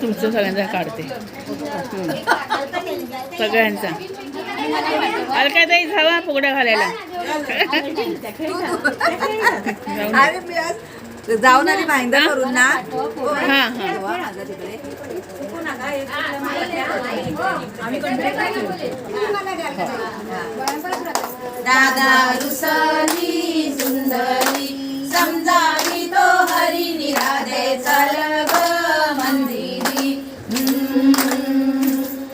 तुमचं सगळ्यांचा काढते सगळ्यांचा. अरे काय ताई जावा फुगड्या घालायला. जाऊन आली भाईंदा करून ना. हां हां दादा रुसली सुंदरी समजावी तो हरी निरादे चल ग मंदिरी.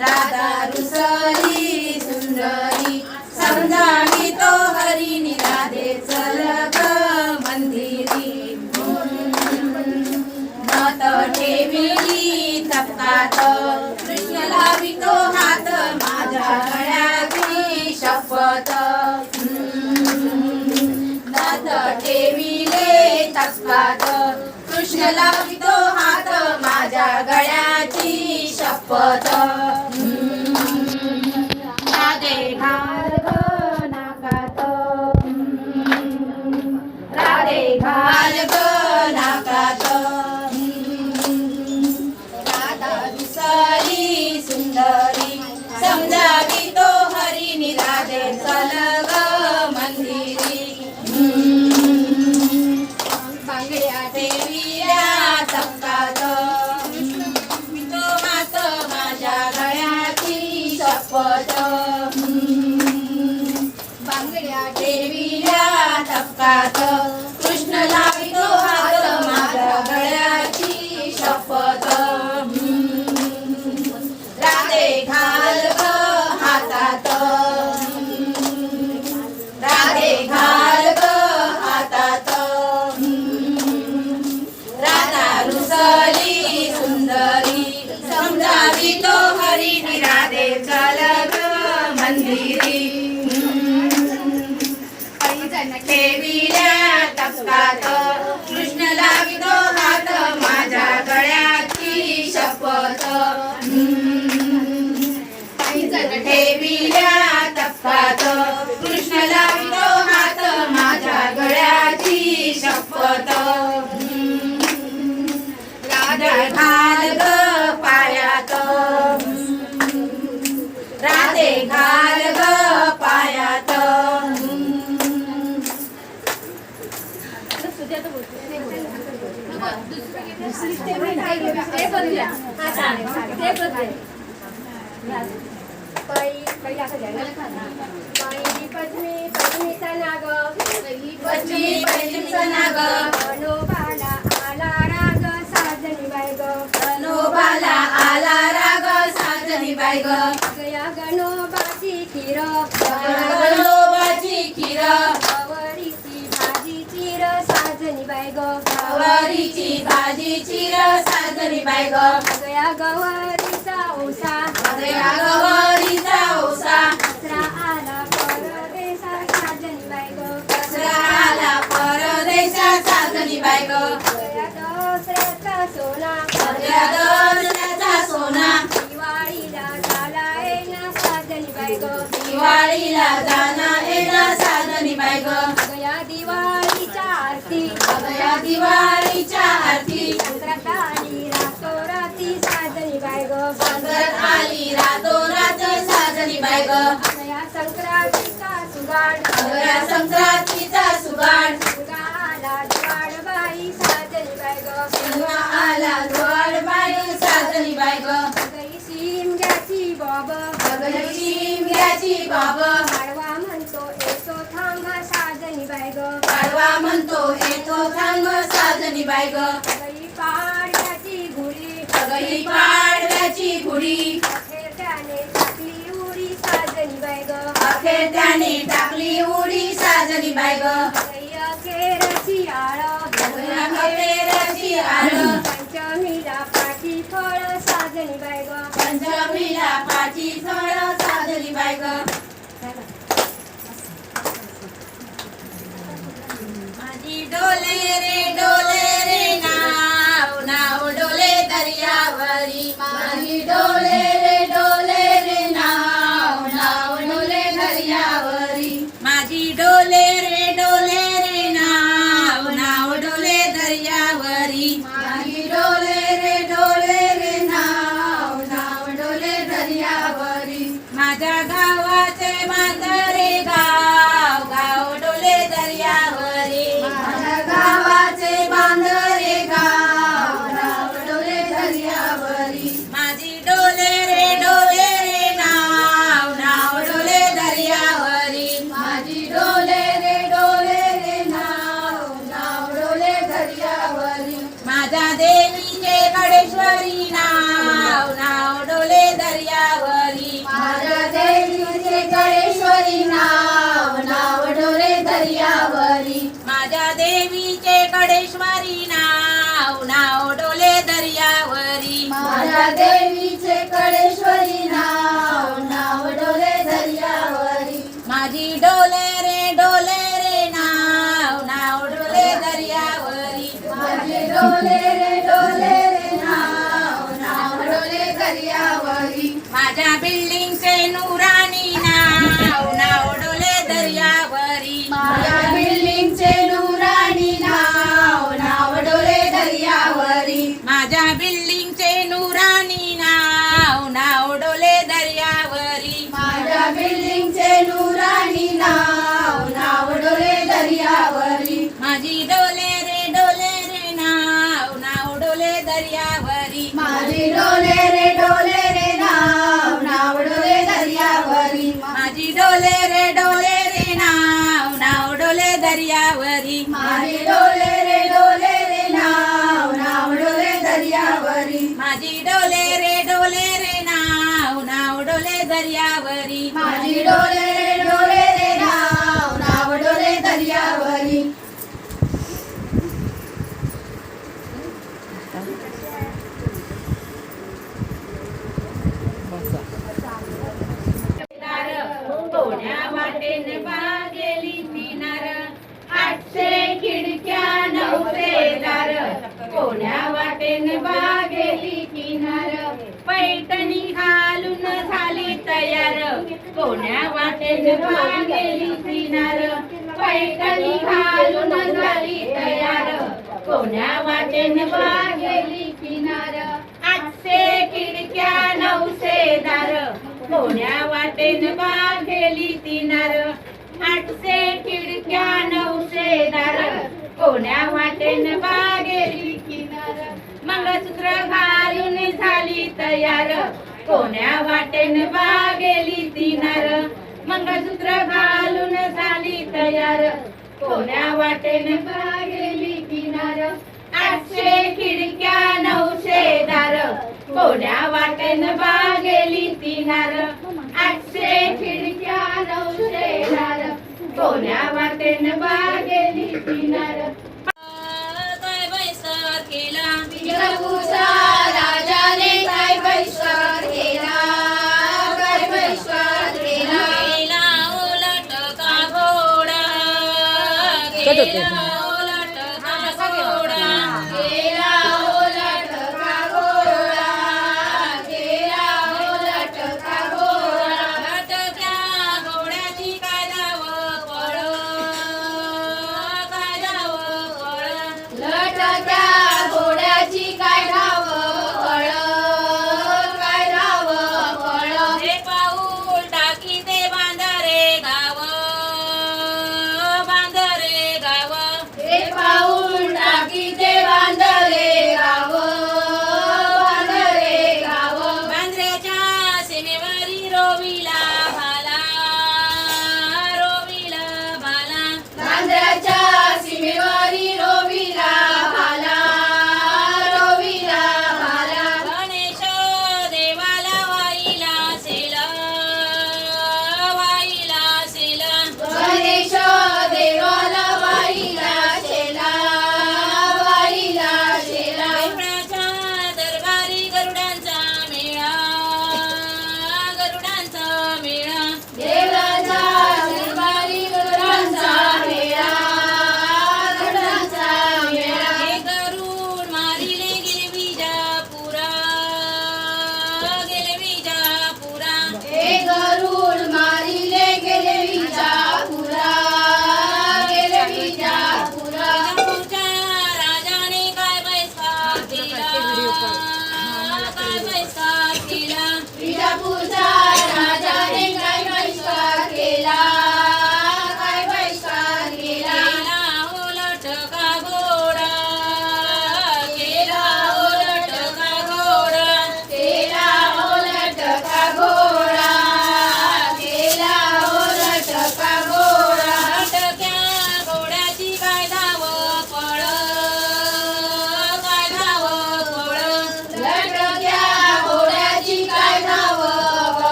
राधा रुसली सुंदरी समजावी तो हरी निरादे चल ग मंदिरी. नत ठेविली तपकात कृष्ण लावितो हात माझ्या गळ्याची शपथ. नत ठेविले तपकात कृष्ण लावितो हात माझ्या गळ्याची शपथ. राधे घाल ग नाकात राधे घाल ग नाकात. राधा विसरी सुंदरी समजावी तो हरी निराधे चल ग मंदिरी. बांगड्या ठेविल्या तपकात तो हात माझ्या गळ्याची शपथ. बांगड्या ठेविल्या तपकात कृष्ण लावितो हात माझ्या गळ्याची शपथ. राधे घाल ग हातात राधे घाल ग हातात. राधा रुसली सुंदरी समजावी तो हरी निराधे चल ग मंदिरी. ठेविल्या तपकात कृष्ण लावितो हात माझ्या गळ्याची शपथ. ठेविल्या तपकात कृष्ण लावितो हात माझ्या गळ्याची शपथ. राधे घाल ग पायात राधे घाल ग पायात. पद्मीचा नाग गणोबाला आला राग साजनी बाय ग. गणोबाला आला राग साजनी बाय ग. गया गणोबाची खीर गणोबाची खीर गवारीची भाजी चीर साजनी बाय ग. गवारीची भाजी चीर साजनी बाय ग. गया गवारीचा ओसा गया गवारीचा ओसा कचरा आला परदेसा साजनी बाय ग. कचरा आला परदेसा साजनी बाय ग. गया दसऱ्याचा सोना गया दसऱ्याचा सोना दिवाळीला झाला येना साजनी बाय ग. दिवाळीला जाना येना साजनी बाय ग. गया दिवाळीच्या आरती गया दिवाळीच्या आरती संक्रांत आली रातोराती साजनी बाय ग. संक्रांत आली रातोरात साजनी बाय ग. गया संक्रांतीचा सुगाड गया संक्रांतीचा सुगाड गंगा आला द्वारबाई साजनी बाय ग. गंगा आला द्वारबाई साजनी बाय ग. गई शिमग्याची बॉब गई शिमग्याची बाब पाडवा म्हणतो येतो थांब साजनी बाय ग. पाडवा म्हणतो येतो थांब साजनी बाय ग. गई पाडव्याची गुढी गई पाडव्याची गुढी अखेर त्याने टाकली उडी साजनी बाय ग. अखेर त्याने टाकली उडी साजनी बाय ग. गई अखेरची आळ अखेरची आळ पंचमीला पाठी फळ साजनी बाय ग. पंचमीला पाची फळ साजनी बाय ग. माझी डोले रे नाव नाव डोले दर्यावरी. माझी डोले रे नाव नाव डोले दर्यावरी. माझी डोले रे नाव नाव डोले दर्यावरी माझ्या देवीचे कडेश्वरी नाव नाव डोले दर्यावरी माझ्या देवीचे कडेश्वरी नाव नाव डोले दर्यावरी माझी डोले रे नाव नाव डोले दर्यावरी माझे डोले रे नाव नाव डोले दर्यावरी माझ्या बिल्डिंगचे नुरानी नाव नाव डोले दर्यावरी माझ्या बिल्डिंगचे नुरानी नाव नाव डोले दर्यावरी माझ्या बिल्डिंगचे नुरानी नाव नाव डोले दर्यावरी माझ्या बिल्डिंगचे नुरानी नाव नाव डोले दर्यावरी माझी डोले रे नाव नाव डोले दर्यावरी माझी डोले रे नाव नाव डोले दर्यावरी माझी डोले रे नाव नाव डोले दर्यावरी माझी डोले रे नाव नाव डोले दर्यावरी माझी डोले रे नाव नाव डोले दर्यावरी माझी डोले रे नाव नाव डोले दर्यावरी कोण्या वाटेन बागेली किनार 800 खिडक्या 900 दार कोण्या वाटेन बागेली किनार पैठणी घालून झाली तयार कोण्या वाटेन बागेली किनार पैठणी घालून झाली तयार कोण्या वाटेन बागेली किनार 800 खिडक्या 900 दार कोण्या वाटेन बागेली किनार 800 खिडक्या 900 दार कोण्या वाटेन बागेली किनार मंगळसूत्र घालून झाली तयार कोण्या वाटेन बागेली किनार मंगळसूत्र घालून झाली तयार कोण्या वाटेन बागेली किनार 800 खिडक्या 900 दार कोण्या वाटेन बागेली किनार 800 खिडक्या 900 दार कोण्या वाटेन बागेली किनार काय बैसर केला विरभूचा राजाने काय बहिष्कार केला काय बहिष्कार केला केला उलट का घोडा केला उलट का घोडा केला उलट का घोडा केला उलट का घोडा लटक्या घोड्याची काय जाव पळ काय जाव पळ लटक्या घोड्याची काय धाव फळ काय धाव फळ ते पाऊल टाकी ते बांधारे गाव बांधारे गाव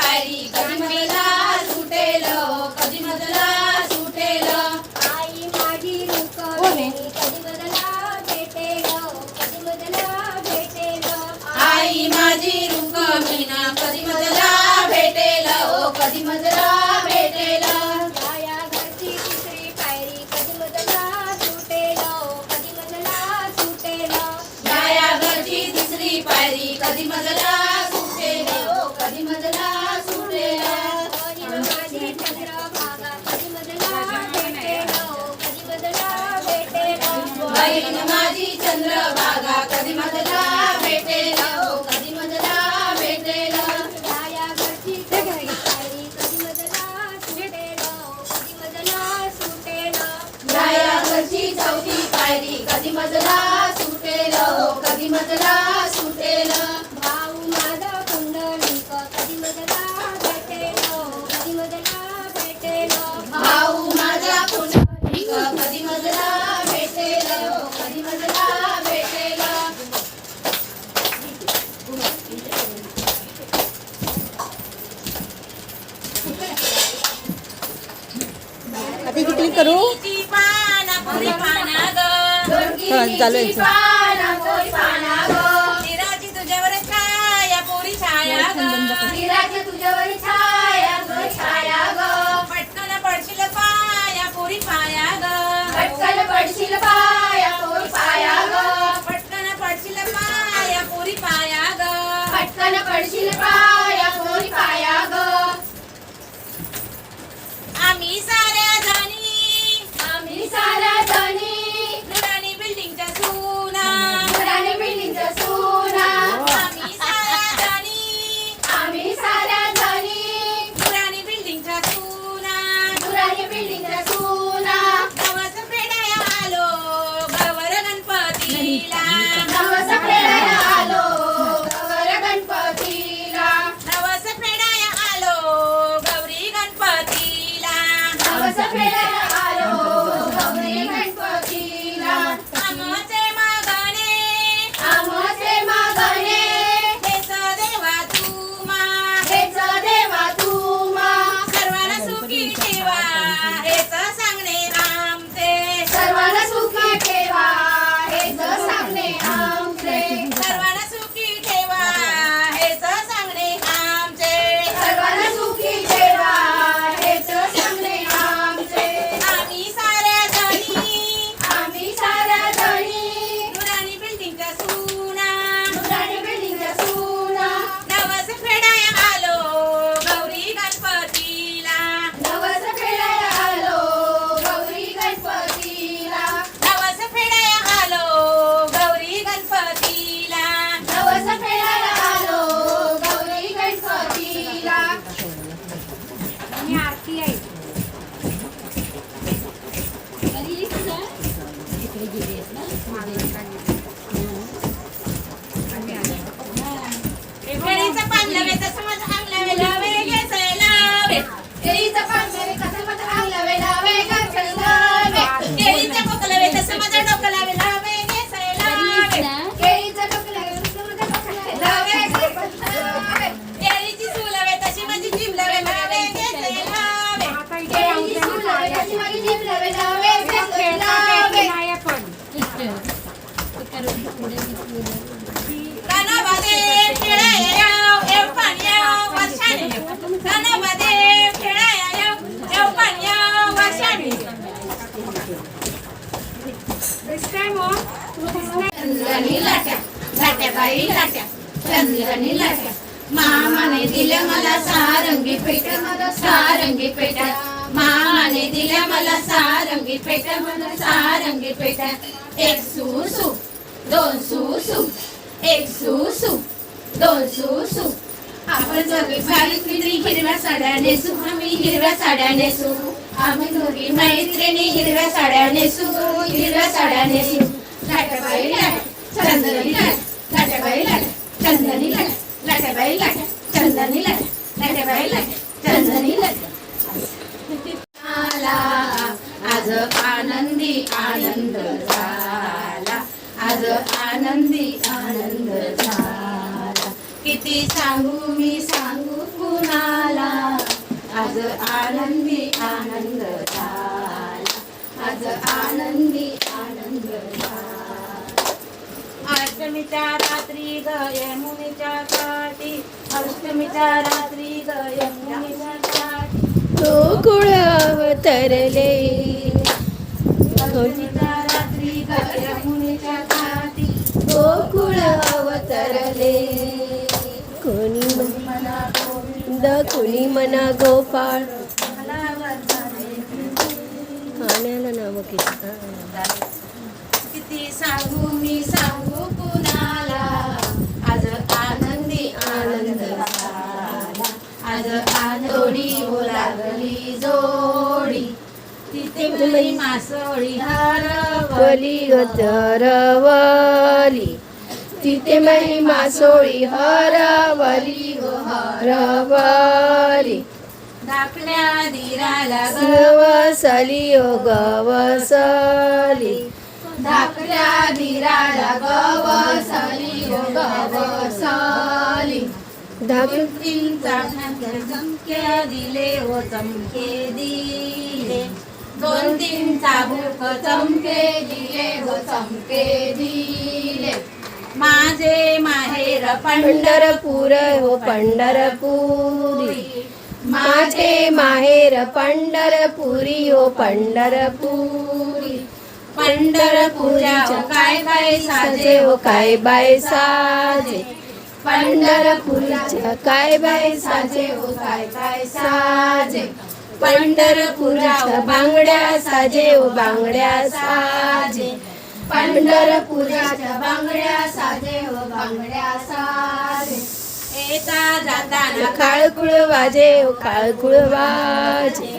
पायरी कधी मधला सुटेल कधी मधला सुटेल आई माझी रुक्मिणी कधी मधला भेटेल कधी मधला भेटेल आई माझी रुक्मिणी कधी मधला भेटेल कधी मधला भेटेल या घरची तिसरी पायरी कधी मधला सुटेल कधी मधला सुटेल या घरची तिसरी पायरी कधी मधला सुटेल कधी मधला सुटेल माझी चंद्रभागा कधी मधला भेटेल कधी मधला भेटेल बहीण माझी चंद्रभागा कधी मधला भेटेल कधी मधला भेटेल या घरची तिसरी पायरी कधी मधला सुटेल कधी मधला सुटेल या घरची चौथी पायरी कधी मधला सुटेल कधी मधला सुटेल भाऊ माझा कुंडलिक कधी मधला भेटेल कधी मधला भेटेल भाऊ माझा पुंडलिक कधी मधला भेटेल कधी मधला भेटेल आता किती करू पाना पुरी पाना ग चालू आहे. पाना पुरी पाना ग विराजी तुझ्यावर छाया पोरी छाया ग विराची तुझ्यावर छाया ग छाया ग पटकन पडशील पाया पोरी पाया ग पटकन पडशील पाया पोरी पाया ग पटकन पडशील पाया पोरी पाया ग पटकन पडशील पाया पोरी पाया ग आम्ही साऱ्या जणी आम्ही साऱ्या जणी नुरानी बिल्डिंगच्या सुना घराने बिल्डिंगचा सोना आम्ही साऱ्या जणी आम्ही साऱ्या जणी नुरानी बिल्डिंगच्या सुना घराने बिल्डिंगचा सोना नवस फेडाया आलो गवर गणपतीला नवस फेडायला आलो गौर गणपतीला नवस फेडाया आलो गौरी गणपतीला नवस फेडायला आलो गौरी गणपतीला आमचे मागणे आमचे मागणे हेच देवा तुमा हेच देवा तूमा सर्वांना सुखी ठेवा हेच सांगणे आमचे सर्वांना सुखी ठेवा हेच सांगणे आमचे सर्वांना सुखी ठेवा हेच सांगणे आमचे सर्वांना सुखी ठेवा हेच सांगणे आमचे आम्ही साऱ्या जणी आम्ही साऱ्या जणी नुरानी बिल्डिंगच्या सुना घराने बिल्डिंगचा सोना नवस फेडाया आलो गौरी गणपतीला नवस फेडायला आलो गौरी गणपतीला नवस फेडाया आलो गौरी गणपतीला नवस फेडायला आलो गौरी गणपतीला आणि आरती आहे केळीचं पान लावायचं समज अंगला लावे घ्यायचं लावे केळीचं पान लावे कसमत आंगलावे लावे गरखड लावे केळीच्या कोक लावायचं समज डोकं लावे लावे घ्यायचं लावे केळीचं डोकं लावे कसमत डोकं लावे गरखड लावे केळीची सूल लावे तशी माझी जीभ लावे लावे घ्यायचं लावे केळीची सूल लावे कशी माझी जीभ लावे लावे गरखड लावे कानामध्ये खेळाया येव पाण्या वर्षाने कानामध्ये खेळाया येव पाण्या वर्षाने चंद्रनी लाट्या लाट्या बाई लाट्या चंद्रनी लाट्या मामाने दिल्या मला सारंगी पेट्या मला सारंगी पेट्या मामाने दिल्या मला सारंगी पेट्या मला सारंगी पेट्या एक सुसू दोन सुसू एक सुसू दोन सुसू आपण दोघी मैत्रिणी हिरव्या साड्या नेसू आम्ही हिरव्या साड्या नेसू आम्ही दोघी मैत्रिणी हिरव्या साड्या नेसू हिरव्या साड्या नेसू लाटाबाई लाट चंदनी लाट लाटाबाई लाट चंदनी लाट लाटाबाई लाट चंदनी लाट लाटाबाई लाट चंदनी लाट आला आज आनंदी आनंद झाला आज आनंदी आनंद झाला किती सांगू मी सांगू कुणाला आज आनंदी आनंद झाला, आज आनंदी आनंद झाला. अष्टमीच्या रात्री ग यमुनेच्या काठी, अष्टमीच्या रात्री ग यमुनेच्या काठी, गोकुळ अवतरले, अष्टमीच्या रात्री ग यमुनेच्या काठी, गोकुळ अवतरले. कोणी मला गोविंद कोणी मना गोपाळ, मला वरदाने गाण्याला नाव किती सांगू मी सांगू कुणाला, आज आनंदी आनंद झाला, आज आनंदी हो लागली जोडी, तिथे मुली मासोळी हरवली, हरवली, तिथे महिमा सोळी हरवली गो हरवली. धाकल्या धीराला गवसली ओ गवसली, धाकल्या धीराला गवसली ओ गवसली, धाकलीचा चमके दिले ओ चमके दिले, दोन तीन चाबूक चमके दिले ओ चमके दिले. माझे माहेर पंढरपूर हो पंढरपुरी, माझे माहेर पंढरपुरी हो पंढरपुरी. पंढरपुराच्या काय काय साजे हो काय बाय साजे, पंढरपुराच्या काय बाय साजे हो काय काय साजे. पंढरपुराच्या बांगड्या साजे हो बांगड्या साजे, पंढरपुराच्या बांगड्या साजे हो बांगड्या साजे. येता जाताना काळकुळ वाजे हो काळकुळ वाजे,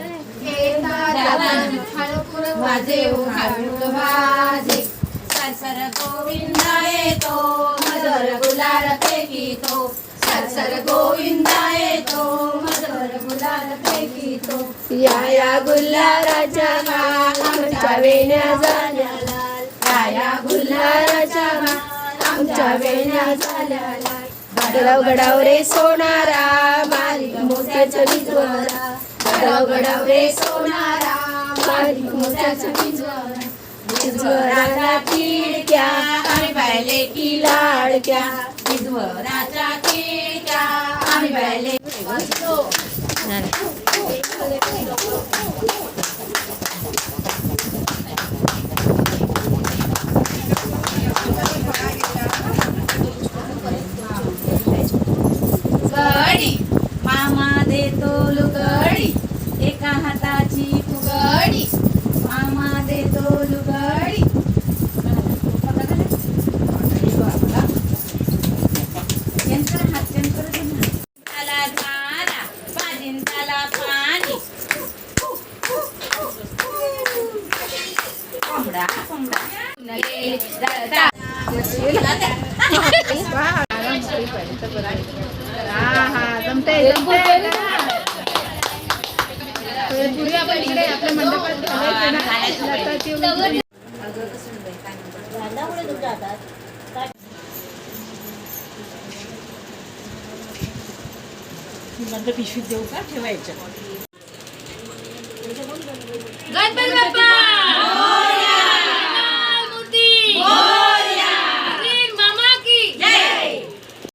वाजे ओ खाळकुळ वाजे. सरसर गोविंद येतो मधुर गुलाल फेकितो, सरसर गोविंद येतो मधुर गुलाल फेकितो. या गुल्हाराच्या आमच्या वेण्या झाल्या, या गुल्हाराच्या आमच्या वेण्या झाल्या. गडाव गडाव रे सोनारा मारी मोत्याचं विजवरा, गडाव गडाव रे सोनारा मारी मोत्याचं विजवरा. विजवराच्या खिडक्या आम्ही पाहिले की लाडक्या, विधवराच्या खिडक्या आम्ही पाहिले. गडी मामा देतो लुगडी, एका हाताची फुगडी, मामा देतो लुगडी. त्याला झाला पाणी त्याला पाणी, कोंबडा कोंबडा पिशवीत देऊ का ठेवायचं. गणपती बाप्पा